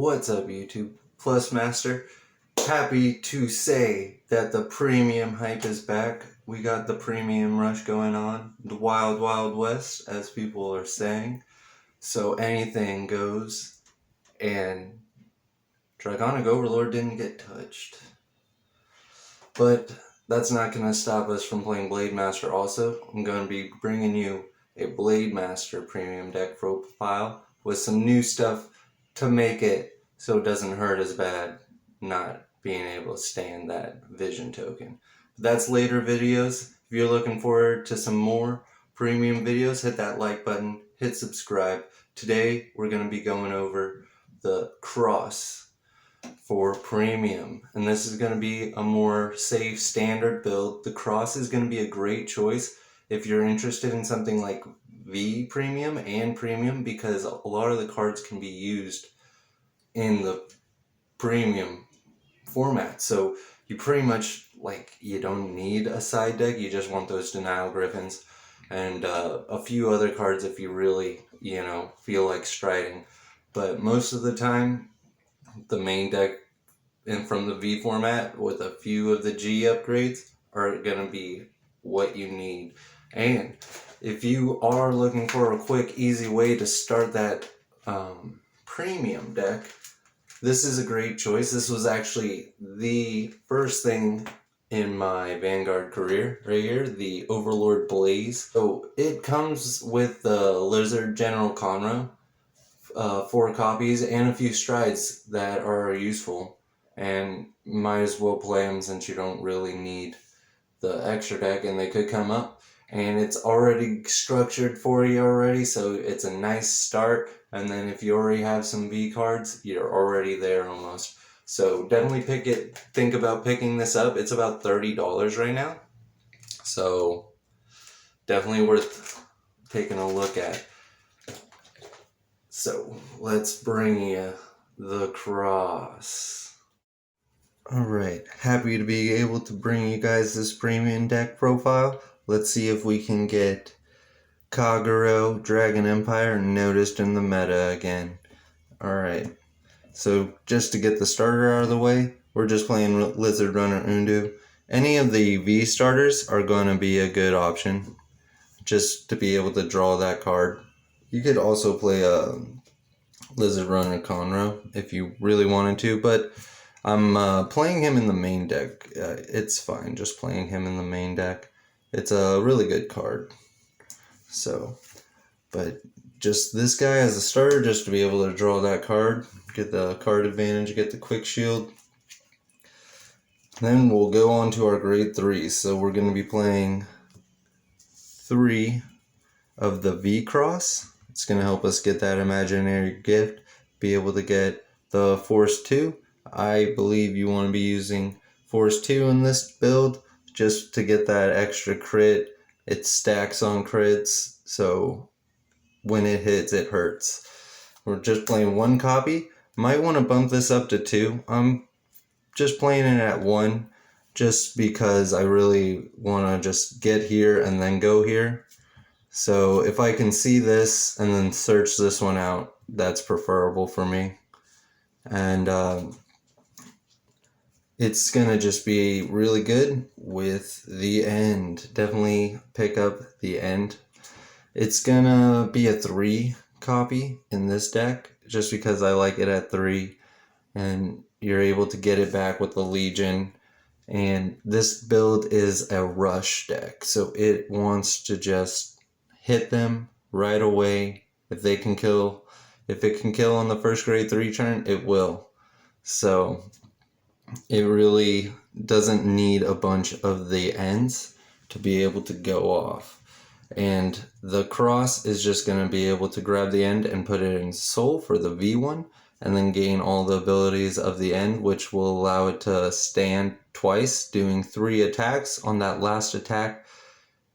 What's up, YouTube? Plus Master. Happy to say that the premium hype is back. We got the premium rush going on. The wild, wild west, as people are saying. So anything goes. And Dragonic Overlord didn't get touched. But that's not going to stop us from playing Blade Master also. I'm going to be bringing you a Blade Master premium deck profile with some new stuff to make it so it doesn't hurt as bad not being able to stand that vision token. That's later videos. If you're looking forward to some more premium videos, hit that like button, hit subscribe. Today we're going to be going over the cross for premium, and this is going to be a more safe standard build. The cross is going to be a great choice if you're interested in something like V premium and premium, because a lot of the cards can be used in the premium format. So you pretty much, you don't need a side deck, you just want those Denial Griffins and a few other cards if you really, feel like striding. But most of the time, the main deck and from the V format with a few of the G upgrades are going to be what you need. And if you are looking for a quick, easy way to start that premium deck, this is a great choice. This was actually the first thing in my Vanguard career right here, the Overlord Blaze. So it comes with the Lizard General Conroe, 4 copies, and a few strides that are useful, and might as well play them since you don't really need the extra deck, and they could come up. And it's already structured for you already, so it's a nice start. And then if you already have some V cards, you're already there almost. So definitely think about picking this up. It's about $30 right now, so definitely worth taking a look at. So let's bring you the cross. Alright, happy to be able to bring you guys this premium deck profile. Let's see if we can get Kagero, Dragon Empire noticed in the meta again. Alright, so just to get the starter out of the way, we're just playing Lizard Runner Undu. Any of the V starters are going to be a good option, just to be able to draw that card. You could also play a Lizard Runner Conroe if you really wanted to, but I'm playing him in the main deck. It's fine just playing him in the main deck. It's a really good card. So, but just this guy as a starter, just to be able to draw that card, get the card advantage, get the quick shield. Then we'll go on to our grade 3. So we're going to be playing 3 of the V Cross. It's going to help us get that imaginary gift, be able to get the Force 2. I believe you want to be using Force 2 in this build just to get that extra crit. It stacks on crits, so when it hits, it hurts. We're just playing 1 copy. Might want to bump this up to 2. I'm just playing it at 1 just because I really want to just get here and then go here. So if I can see this and then search this one out, that's preferable for me. And it's going to just be really good with the end. Definitely pick up the end. It's going to be a 3 copy in this deck just because I like it at 3. And you're able to get it back with the Legion. And this build is a rush deck. So it wants to just hit them right away. If it can kill on the first grade 3 turn, it will. So it really doesn't need a bunch of the ends to be able to go off. And the cross is just going to be able to grab the end and put it in soul for the V1, and then gain all the abilities of the end, which will allow it to stand twice, doing 3 attacks. On that last attack,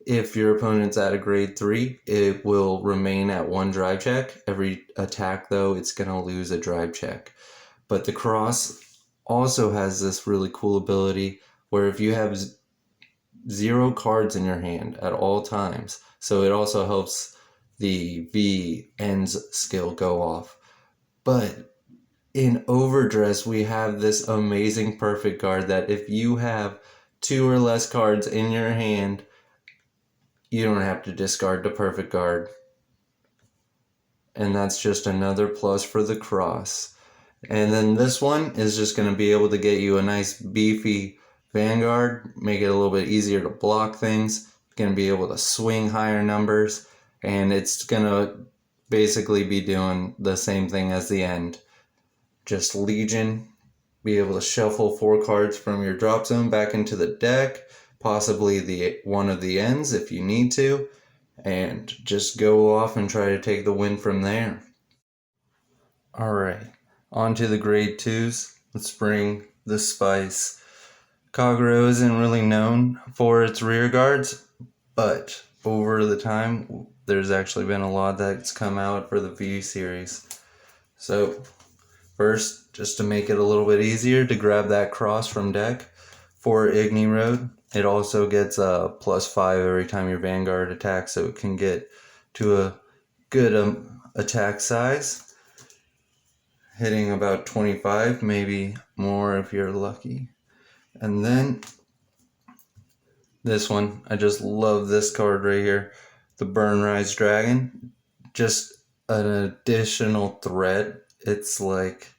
if your opponent's at a grade 3, it will remain at 1 drive check. Every attack, though, it's going to lose a drive check. But the cross also has this really cool ability where if you have 0 cards in your hand at all times, so it also helps the V ends skill go off. But In Overdress, we have this amazing perfect guard that if you have 2 or less cards in your hand, you don't have to discard the perfect guard. And that's just another plus for the cross. And then this one is just going to be able to get you a nice beefy Vanguard, make it a little bit easier to block things, going to be able to swing higher numbers, and it's going to basically be doing the same thing as the end. Just Legion, be able to shuffle 4 cards from your drop zone back into the deck, possibly one of the ends if you need to, and just go off and try to take the win from there. Alright, on to the grade 2s. Let's bring the spice. Kagero isn't really known for its rear guards, but over the time, there's actually been a lot that's come out for the V series. So, first, just to make it a little bit easier to grab that cross from deck for Igni Road, it also gets a +5 every time your Vanguard attacks, so it can get to a good attack size, hitting about 25, maybe more if you're lucky. And then this one, I just love this card right here, the Burnrise Dragon. Just an additional threat. It's like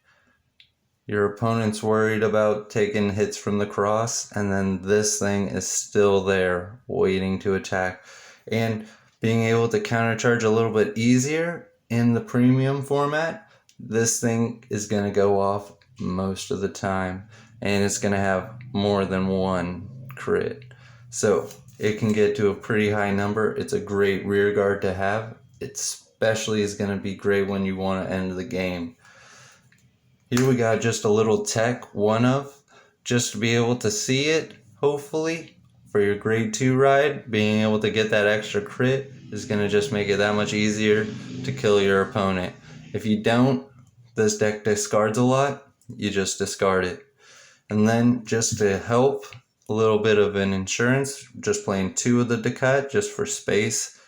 your opponent's worried about taking hits from the cross, and then this thing is still there waiting to attack. And being able to countercharge a little bit easier in the premium format, this thing is going to go off most of the time, and it's going to have more than one crit. So it can get to a pretty high number. It's a great rear guard to have. It especially is going to be great when you want to end the game. Here we got just a little tech, one of, just to be able to see it, hopefully, for your grade 2 ride. Being able to get that extra crit is going to just make it that much easier to kill your opponent. If you don't, this deck discards a lot, you just discard it. And then just to help, a little bit of an insurance, just playing 2 of the Decat just for space.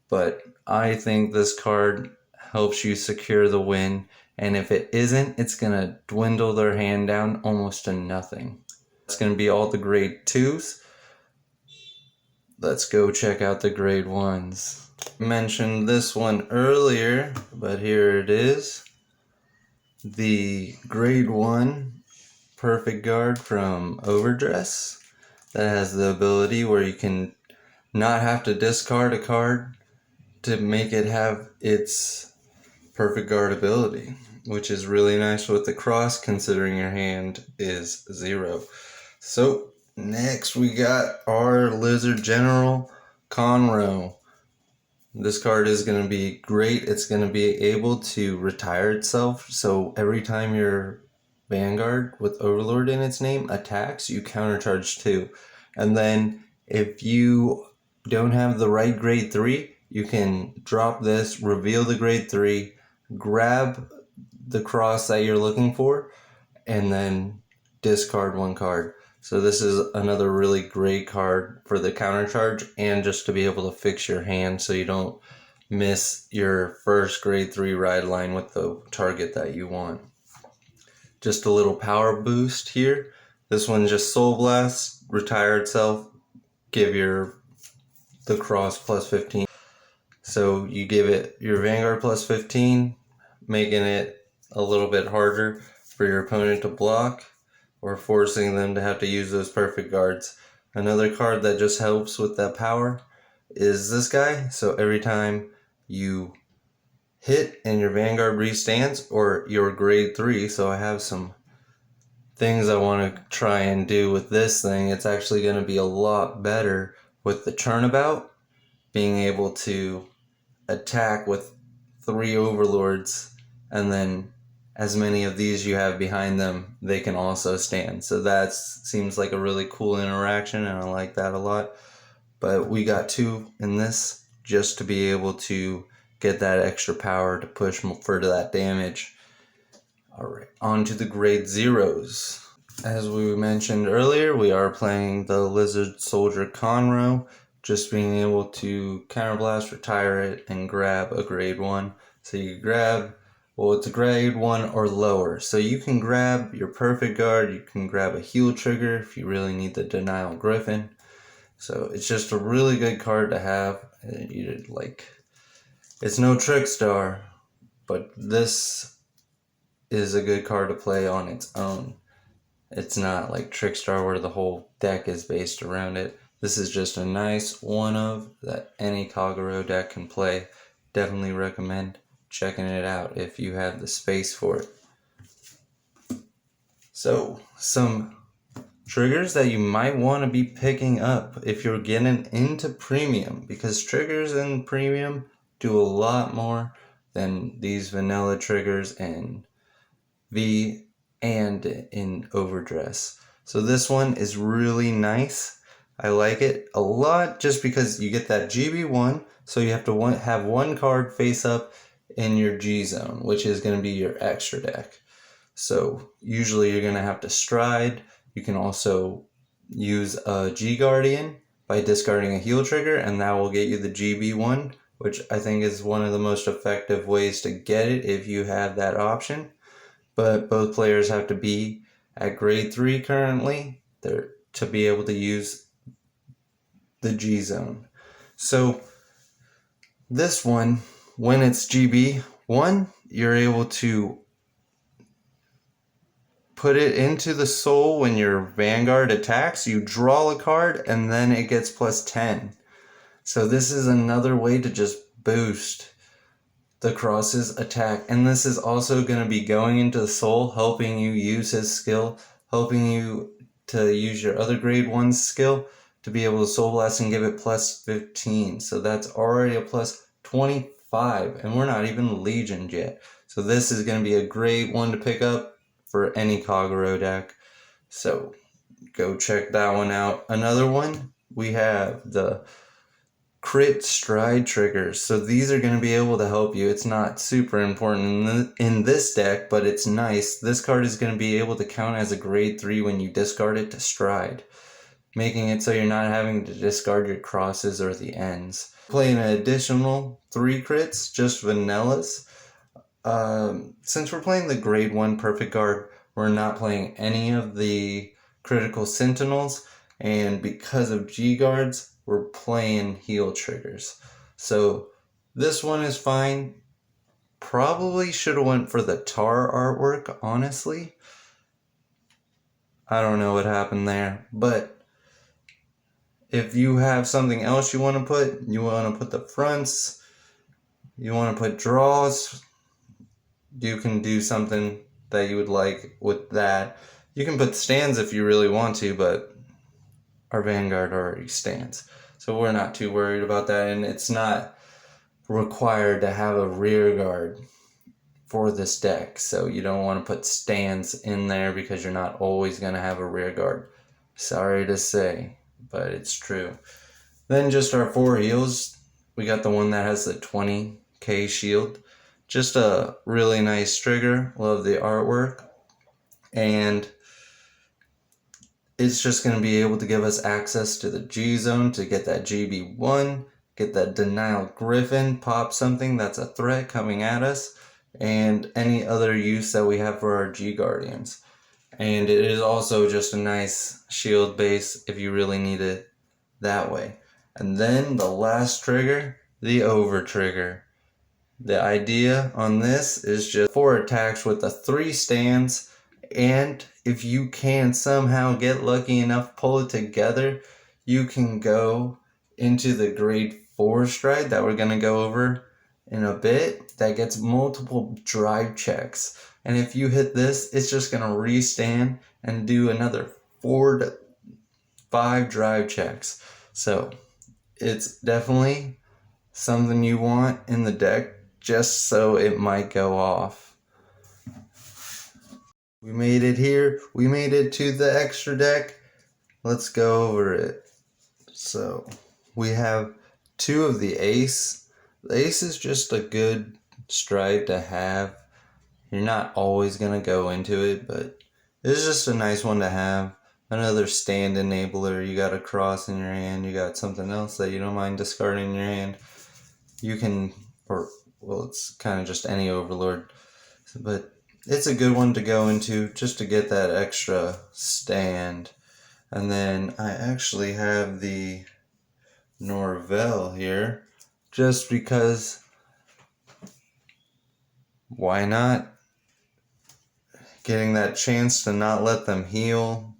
But I think this card helps you secure the win, and if it isn't, it's going to dwindle their hand down almost to nothing. That's going to be all the grade 2s. Let's go check out the grade 1s. I mentioned this one earlier, but here it is. The grade 1 perfect guard from Overdress that has the ability where you can not have to discard a card to make it have its perfect guard ability, which is really nice with the cross considering your hand is 0. So next we got our Lizard General Conroe. This card is going to be great. It's going to be able to retire itself, so every time your Vanguard with Overlord in its name attacks, you countercharge 2. And then if you don't have the right grade 3, you can drop this, reveal the grade 3, grab the cross that you're looking for, and then discard 1 card. So this is another really great card for the countercharge and just to be able to fix your hand so you don't miss your first grade 3 ride line with the target that you want. Just a little power boost here. This one just Soul Blast, retire itself, give the cross +15. So you give it your Vanguard +15, making it a little bit harder for your opponent to block or forcing them to have to use those perfect guards. Another card that just helps with that power is this guy. So every time you hit and your Vanguard restands, or your grade 3, so I have some things I want to try and do with this thing. It's actually going to be a lot better with the turnabout, being able to attack with 3 Overlords, and then as many of these you have behind them, they can also stand. So that seems like a really cool interaction, and I like that a lot. But we got 2 in this just to be able to get that extra power to push for that damage. Alright, on to the grade 0s. As we mentioned earlier, we are playing the Lizard Soldier Conroe, just being able to counterblast, retire it, and grab a grade 1. So you grab Well, it's a grade 1 or lower. So you can grab your perfect guard, you can grab a heal trigger if you really need the Denial Griffin. So it's just a really good card to have. It's no Trickstar, but this is a good card to play on its own. It's not like Trickstar where the whole deck is based around it. This is just a nice one-of that any kagero deck can play. Definitely recommend checking it out if you have the space for it. So, some triggers that you might want to be picking up if you're getting into premium, because triggers in premium do a lot more than these vanilla triggers in V and in Overdress. So this one is really nice. I like it a lot just because you get that GB1, so you have to have one card face up in your G zone, which is going to be your extra deck. So usually you're going to have to stride. You can also use a G Guardian by discarding a heal trigger, and that will get you the GB1, which I think is one of the most effective ways to get it if you have that option. But both players have to be at grade 3 currently to be able to use the G zone. So this one, when it's GB1, you're able to put it into the soul when your Vanguard attacks. You draw a card and then it gets plus 10. So this is another way to just boost the Cross's attack. And this is also going to be going into the soul, helping you use his skill, helping you to use your other grade 1 skill to be able to soul blast and give it plus 15. So that's already a plus 25, and we're not even legioned yet. So this is going to be a great one to pick up for any kagero deck. So go check that one out. Another one, we have the crit stride triggers. So these are going to be able to help you. It's not super important in this deck, but it's nice. This card is going to be able to count as a grade 3 when you discard it to stride, making it so you're not having to discard your crosses or the ends. Play an additional 3 crits, just vanillas. Since we're playing the grade 1 perfect guard, we're not playing any of the critical sentinels, and because of G guards, we're playing heal triggers. So this one is fine. Probably should have went for the tar artwork, honestly. I don't know what happened there, but if you have something else you want to put the fronts, you want to put draws, you can do something that you would like with that. You can put stands if you really want to, but our Vanguard already stands. So we're not too worried about that, and it's not required to have a rear guard for this deck. So you don't want to put stands in there because you're not always going to have a rear guard. Sorry to say, but it's true. Then just our 4 heals. We got the one that has the 20k shield. Just a really nice trigger. Love the artwork. And it's just going to be able to give us access to the G zone to get that GB1, get that Denial Griffin, pop something that's a threat coming at us, and any other use that we have for our G Guardians. And it is also just a nice shield base if you really need it that way. And then the last trigger, the over trigger. The idea on this is just 4 attacks with the 3 stands, and if you can somehow get lucky enough, pull it together, you can go into the grade 4 stride that we're going to go over in a bit that gets multiple drive checks. And if you hit this, it's just going to restand and do another 4 to 5 drive checks. So it's definitely something you want in the deck, just so it might go off. We made it here. We made it to the extra deck. Let's go over it. So we have 2 of the ace. The ace is just a good stride to have. You're not always going to go into it, but it's just a nice one to have. Another stand enabler. You got a cross in your hand. You got something else that you don't mind discarding in your hand. You can, well, it's kind of just any overlord. But it's a good one to go into just to get that extra stand. And then I actually have the Norvell here just because why not? Getting that chance to not let them heal,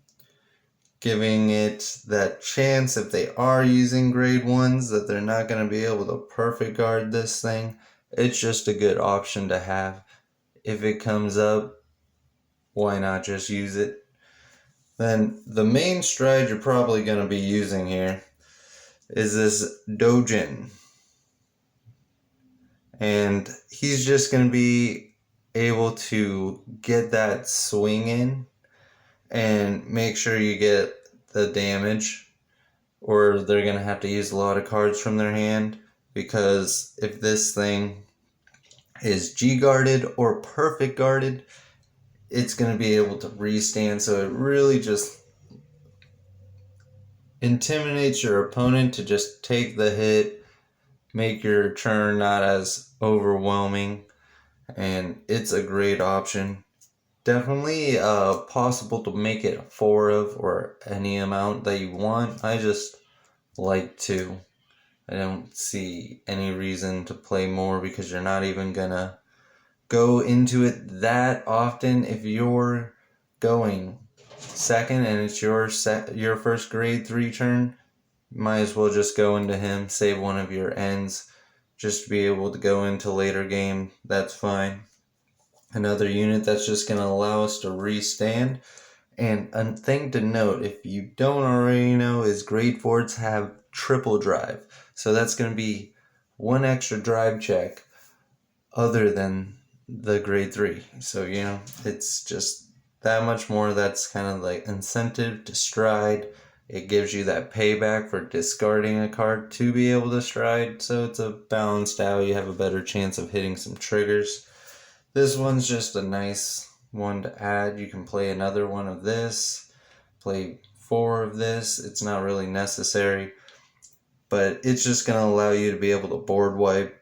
giving it that chance if they are using grade 1s that they're not going to be able to perfect guard this thing. It's just a good option to have. If it comes up, why not just use it? Then the main stride you're probably going to be using here is this Dojin. And he's just going to be able to get that swing in and make sure you get the damage, or they're going to have to use a lot of cards from their hand, because if this thing is G guarded or perfect guarded, it's going to be able to restand. So it really just intimidates your opponent to just take the hit, make your turn not as overwhelming, and it's a great option. Definitely possible to make it a 4 of, or any amount that you want. I just like 2. I don't see any reason to play more because you're not even gonna go into it that often. If you're going second and it's your first grade 3 turn, you might as well just go into him, save one of your ends just to be able to go into later game. That's fine. Another unit that's just going to allow us to restand. And a thing to note, if you don't already know, is grade 4s have triple drive. So that's going to be one extra drive check other than the grade 3. So, it's just that much more. That's kind of like incentive to stride. It gives you that payback for discarding a card to be able to stride. So it's a balanced out. You have a better chance of hitting some triggers. This one's just a nice one to add. You can play another one of this, play 4 of this. It's not really necessary, but it's just going to allow you to be able to board wipe.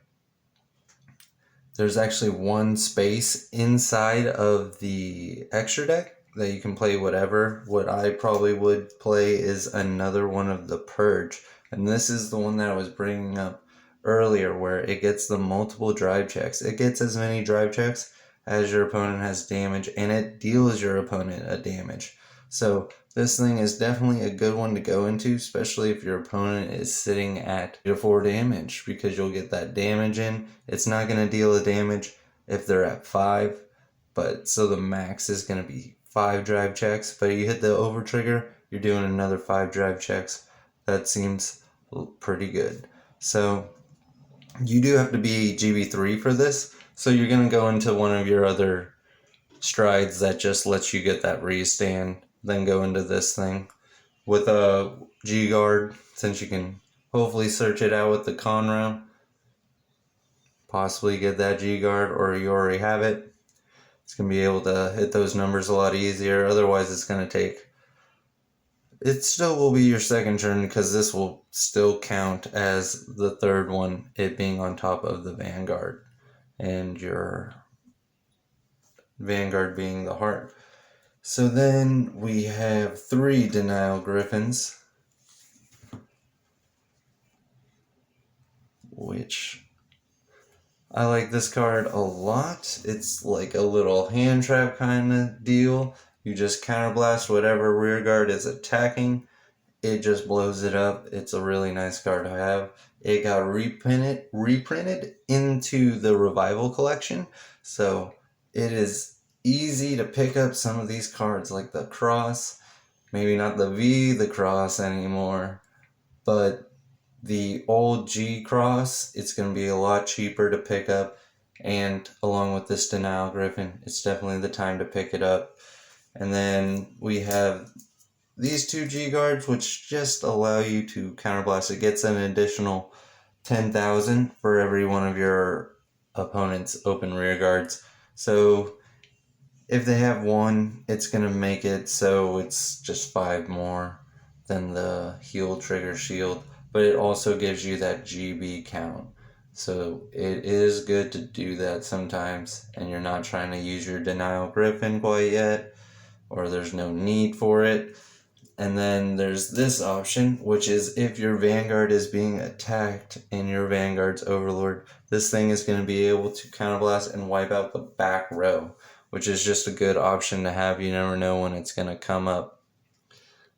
There's actually one space inside of the extra deck that you can play whatever. What I probably would play is another one of the Purge, and this is the one that I was bringing up earlier, where it gets the multiple drive checks. It gets as many drive checks as your opponent has damage, and it deals your opponent a damage. So this thing is definitely a good one to go into, especially if your opponent is sitting at 4 damage, because you'll get that damage in. It's not going to deal a damage if they're at 5, but so the max is going to be 5 drive checks, but you hit the over trigger, you're doing another 5 drive checks. That seems pretty good. So you do have to be GB3 for this, so you're going to go into one of your other strides that just lets you get that restand, then go into this thing with a G guard, since you can hopefully search it out with the Conroe, possibly get that G guard, or you already have it. It's going to be able to hit those numbers a lot easier. Otherwise, it's going to take... It still will be your second turn, because this will still count as the third one, it being on top of the Vanguard, and your Vanguard being the heart. So then we have 3 Denial Griffins, which I like this card a lot. It's like a little hand trap kind of deal. You just counterblast whatever rear guard is attacking. It just blows it up. It's a really nice card to have. It got reprinted into the Revival collection, so it is easy to pick up some of these cards, like the Cross, maybe not the V, the Cross anymore, but the old G Cross. It's going to be a lot cheaper to pick up, and along with this Denial Griffin, it's definitely the time to pick it up. And then we have these 2 G guards, which just allow you to counterblast. It gets an additional 10,000 for every one of your opponent's open rear guards. So if they have 1, it's going to make it so it's just 5 more than the heal trigger shield. But it also gives you that GB count. So it is good to do that sometimes, and you're not trying to use your Denial Griffin quite yet, or there's no need for it. And then there's this option, which is if your Vanguard is being attacked in your Vanguard's Overlord, this thing is going to be able to counterblast and wipe out the back row, which is just a good option to have. You never know when it's going to come up.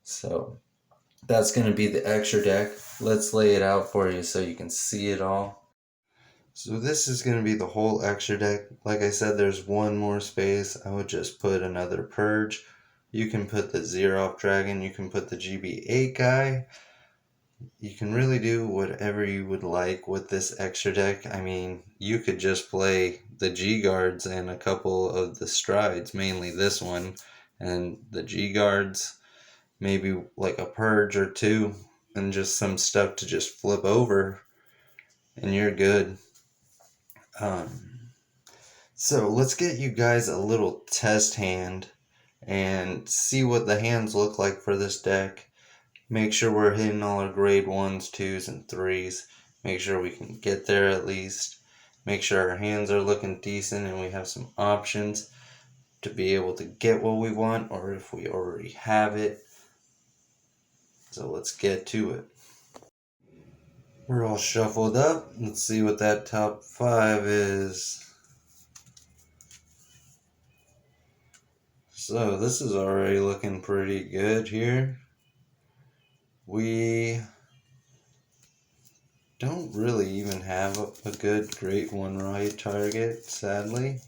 So that's going to be the extra deck. Let's lay it out for you so you can see it all. So this is going to be the whole extra deck. Like I said, there's one more space. I would just put another Purge. You can put the Xeroth Dragon. You can put the GB8 guy. You can really do whatever you would like with this extra deck. I mean, you could just play the G-Guards and a couple of the Strides, mainly this one, and the G-Guards, maybe like a Purge or two, and just some stuff to just flip over, and you're good. So let's get you guys a little test hand and see what the hands look like for this deck. Make sure we're hitting all our grade 1s, 2s, and 3s. Make sure we can get there at least. Make sure our hands are looking decent and we have some options to be able to get what we want, or if we already have it. So let's get to it. We're all shuffled up. Let's see what that top 5 is. So this is already looking pretty good here. We don't really even have a good grade 1 right target, sadly.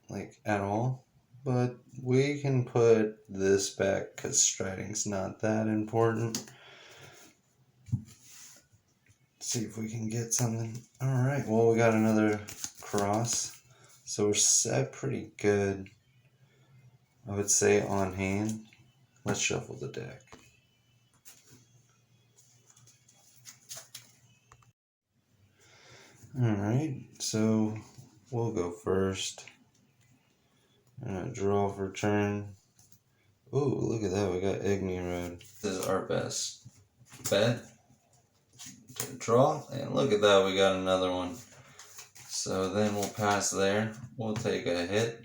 Like, at all. But we can put this back because striding's not that important. See if we can get something. Alright, well, we got another cross. So we're set pretty good, I would say, on hand. Let's shuffle the deck. Alright, so we'll go first. Draw for turn. Oh, look at that, we got Igni Road. This is our best bet to draw, and look at that, we got another one. So then we'll pass there. We'll take a hit.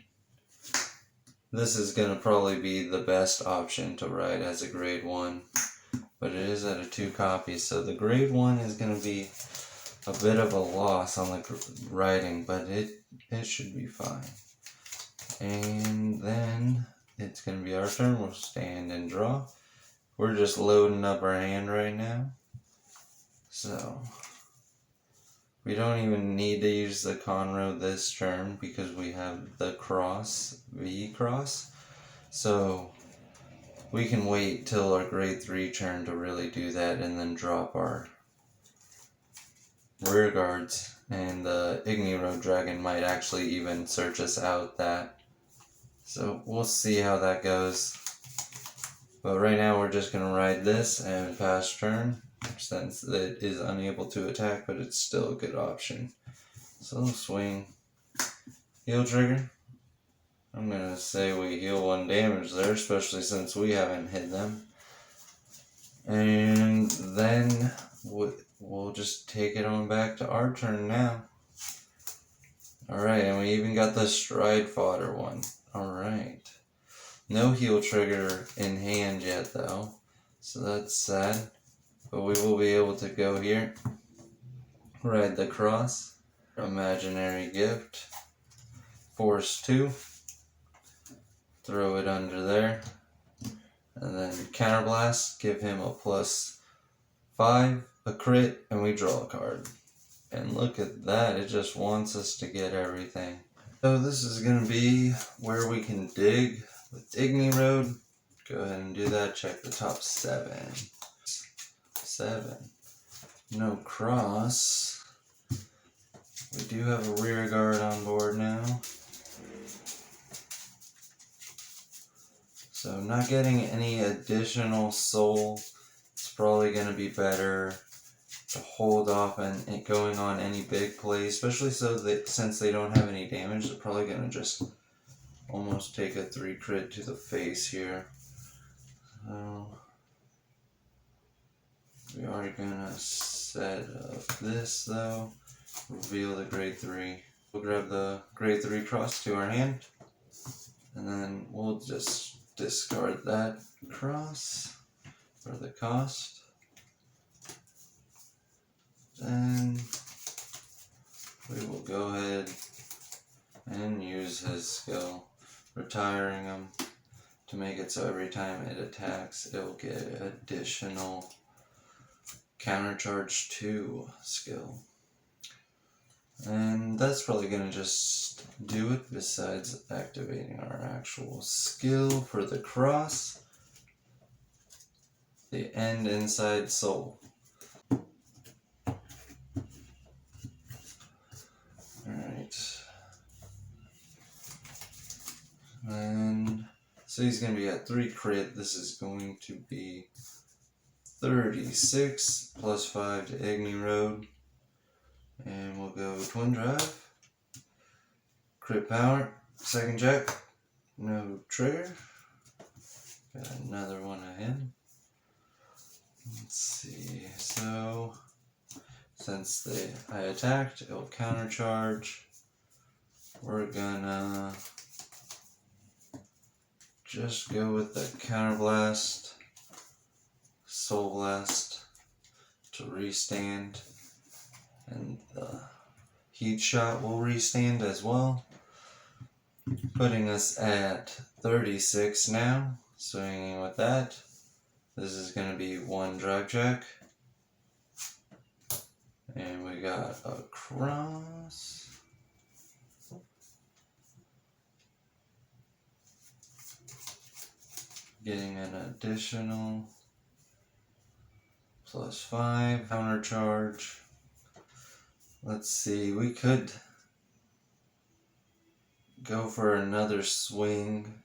This is going to probably be the best option to write as a grade 1, but it is at a 2 copy, so the grade 1 is going to be a bit of a loss on the writing, but it should be fine. And then it's going to be our turn. We'll stand and draw. We're just loading up our hand right now. So we don't even need to use the Conroe this turn because we have the cross, V cross. So we can wait till our grade 3 turn to really do that and then drop our rear guards. And the Igni Road Dragon might actually even search us out that. So we'll see how that goes. But right now we're just going to ride this and pass turn, since it is unable to attack, but it's still a good option. So we'll swing. Heal trigger. I'm going to say we heal 1 damage there, especially since we haven't hit them. And then we'll just take it on back to our turn now. Alright, and we even got the stride fodder one. Alright. No heal trigger in hand yet though, so that's sad. But we will be able to go here, ride the cross, imaginary gift, force 2, throw it under there, and then counterblast, give him a +5, a crit, and we draw a card. And look at that, it just wants us to get everything. So this is going to be where we can dig with Igni Road. Go ahead and do that. Check the top 7. 7. No cross. We do have a rear guard on board now. So not getting any additional soul. It's probably going to be better to hold off on it going on any big plays, especially since they don't have any damage. They're probably going to just almost take a 3 crit to the face here. So We are gonna set up this though. Reveal the grade 3. We'll grab the grade 3 cross to our hand. And then we'll just discard that cross for the cost. Then we will go ahead and use his skill, retiring him to make it so every time it attacks, it will get additional countercharge 2 skill. And that's probably going to just do it, besides activating our actual skill for the cross. The End Inside Soul. Alright. And so he's going to be at 3 crit. This is going to be 36 plus 5 to Igni Road. And we'll go Twin Drive. Crit Power. Second check. No trigger. Got another one of him. Let's see. So since I attacked, it'll countercharge. We're gonna just go with the Counter Blast, Soul Blast to restand, and the Heat Shot will restand as well, putting us at 36 now. Swinging with that, this is going to be 1 drive check, and we got a cross. Getting an additional plus 5 counter charge. Let's see, we could go for another swing,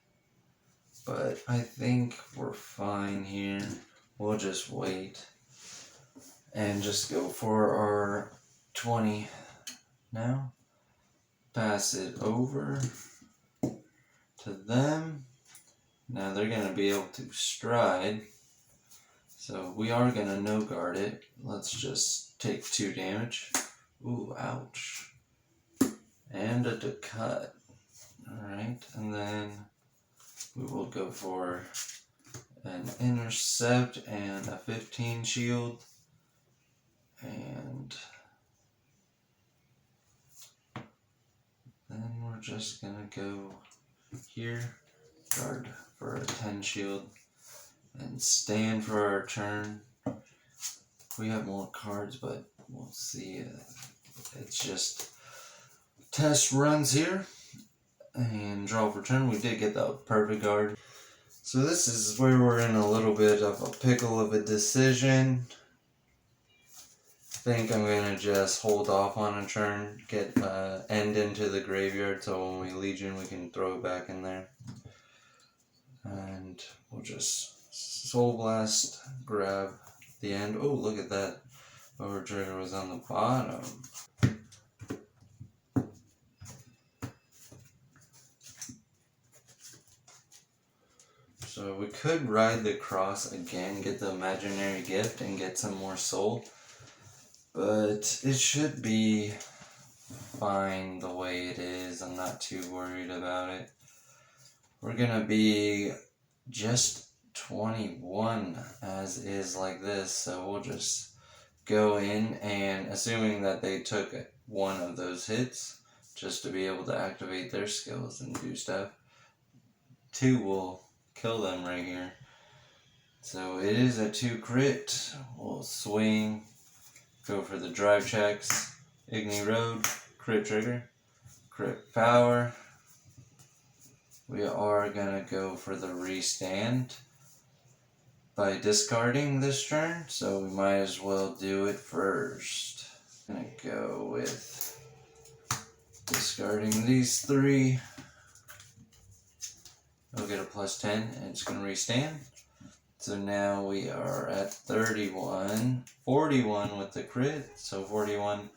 but I think we're fine here. We'll just wait and just go for our 20 now. Pass it over to them. Now they're going to be able to stride, so we are going to no guard it. Let's just take 2 damage. Ooh, ouch. And a cut. Alright, and then we will go for an intercept and a 15 shield. And then we're just going to go here. Guard for a 10 shield and stand for our turn. We have more cards, but we'll see. It's just test runs here. And draw for turn. We did get the perfect guard. So this is where we're in a little bit of a pickle of a decision. I think I'm going to just hold off on a turn, get End into the graveyard, so when we Legion we can throw it back in there. And we'll just Soul Blast, grab the End. Oh, look at that. Over trigger was on the bottom. So we could ride the cross again, get the imaginary gift, and get some more soul. But it should be fine the way it is. I'm not too worried about it. We're gonna be just 21 as is like this, so we'll just go in, and assuming that they took 1 of those hits just to be able to activate their skills and do stuff, 2 will kill them right here. So it is a 2 crit. We'll swing, go for the drive checks, Igni Road, crit trigger, crit power. We are gonna go for the restand by discarding this turn, so we might as well do it first. Gonna go with discarding these 3. We'll get a plus 10 and it's gonna restand. So now we are at 31, 41 with the crit, so 41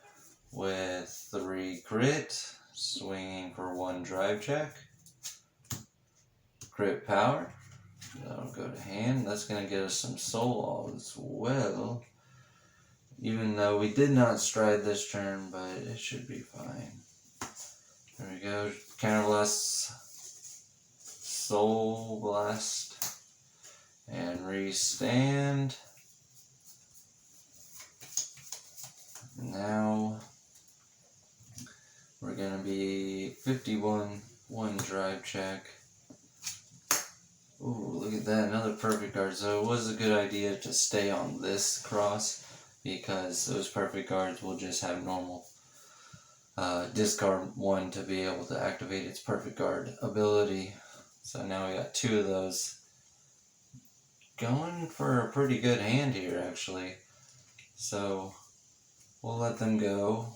with 3 crit, swinging for 1 drive check. Crit power, that'll go to hand. That's going to get us some soul as well. Even though we did not stride this turn, but it should be fine. There we go. Counterblast, Soul Blast, and restand. Now we're gonna be 51, 1 drive check. Ooh, look at that, another perfect guard. So it was a good idea to stay on this cross because those perfect guards will just have normal discard 1 to be able to activate its perfect guard ability. So now we got 2 of those. Going for a pretty good hand here, actually. So we'll let them go.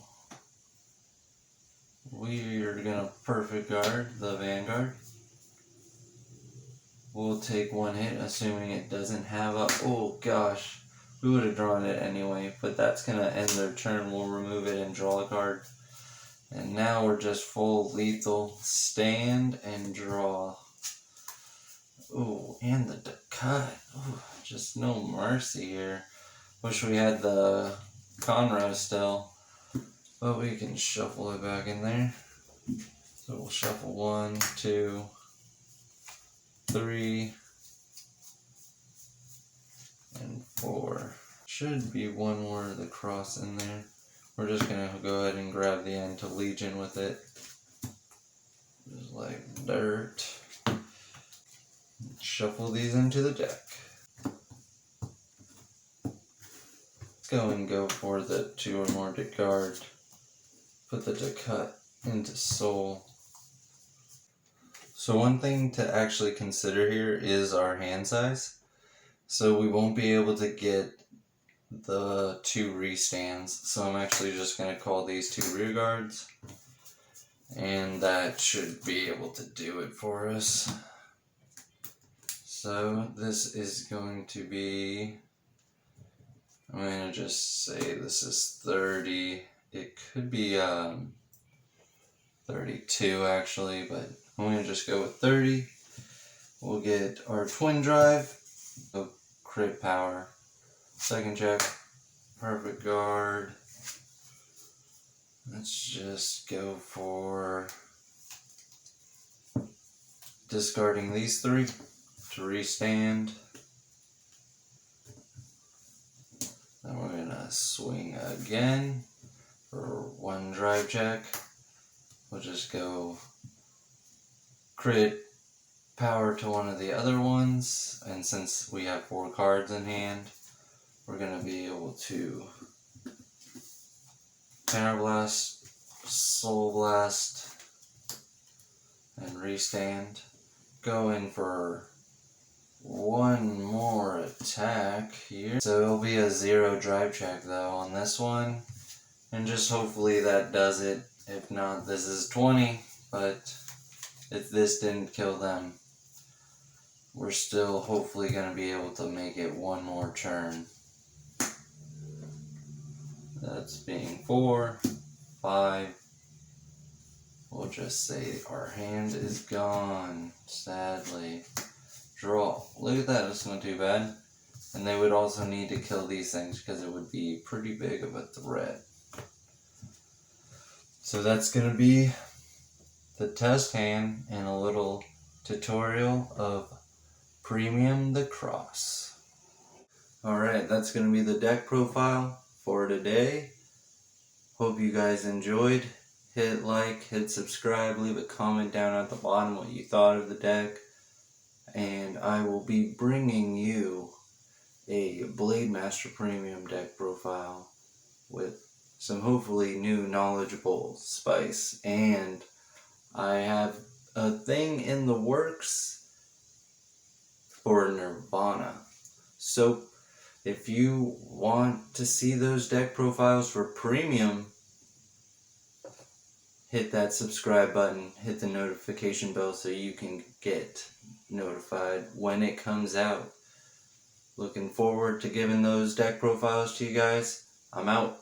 We're gonna perfect guard the Vanguard. We'll take 1 hit, assuming it doesn't have a... Oh gosh, we would have drawn it anyway, but that's gonna end their turn. We'll remove it and draw a card. And now we're just full lethal. Stand and draw. Ooh, and the cut. Ooh, just no mercy here. Wish we had the Conroe still, but we can shuffle it back in there. So we'll shuffle 1, 2, 3, and 4. Should be 1 more of the cross in there. We're just gonna go ahead and grab the end to Legion with it. Just like dirt. Shuffle these into the deck. Let's go and go for the 2 or more to guard. Put the cut into Soul. So one thing to actually consider here is our hand size. So we won't be able to get the 2 restands. So I'm actually just going to call these 2 rear guards. And that should be able to do it for us. So this is going to be, I'm going to just say this is 30. It could be 32 actually, but I'm going to just go with 30. We'll get our twin drive, crit power, second check, perfect guard. Let's just go for discarding these 3 to restand. Then we're gonna swing again for 1 drive check. We'll just go crit power to one of the other ones, and since we have 4 cards in hand, we're gonna be able to counterblast, soul blast, and restand. Go in for 1 more attack here. So it'll be a 0 drive check though on this one, and just hopefully that does it. If not, this is 20, but if this didn't kill them, we're still hopefully going to be able to make it 1 more turn. That's being 4, 5. We'll just say our hand is gone, sadly. Draw. Look at that, it's not too bad. And they would also need to kill these things because it would be pretty big of a threat. So that's going to be the test hand and a little tutorial of Premium the Cross. Alright, that's going to be the deck profile for today. Hope you guys enjoyed. Hit like, hit subscribe, leave a comment down at the bottom what you thought of the deck. And I will be bringing you a Blade Master Premium deck profile with some hopefully new knowledgeable spice. And I have a thing in the works for Nirvana. So if you want to see those deck profiles for premium, hit that subscribe button, hit the notification bell so you can get notified when it comes out. Looking forward to giving those deck profiles to you guys. I'm out.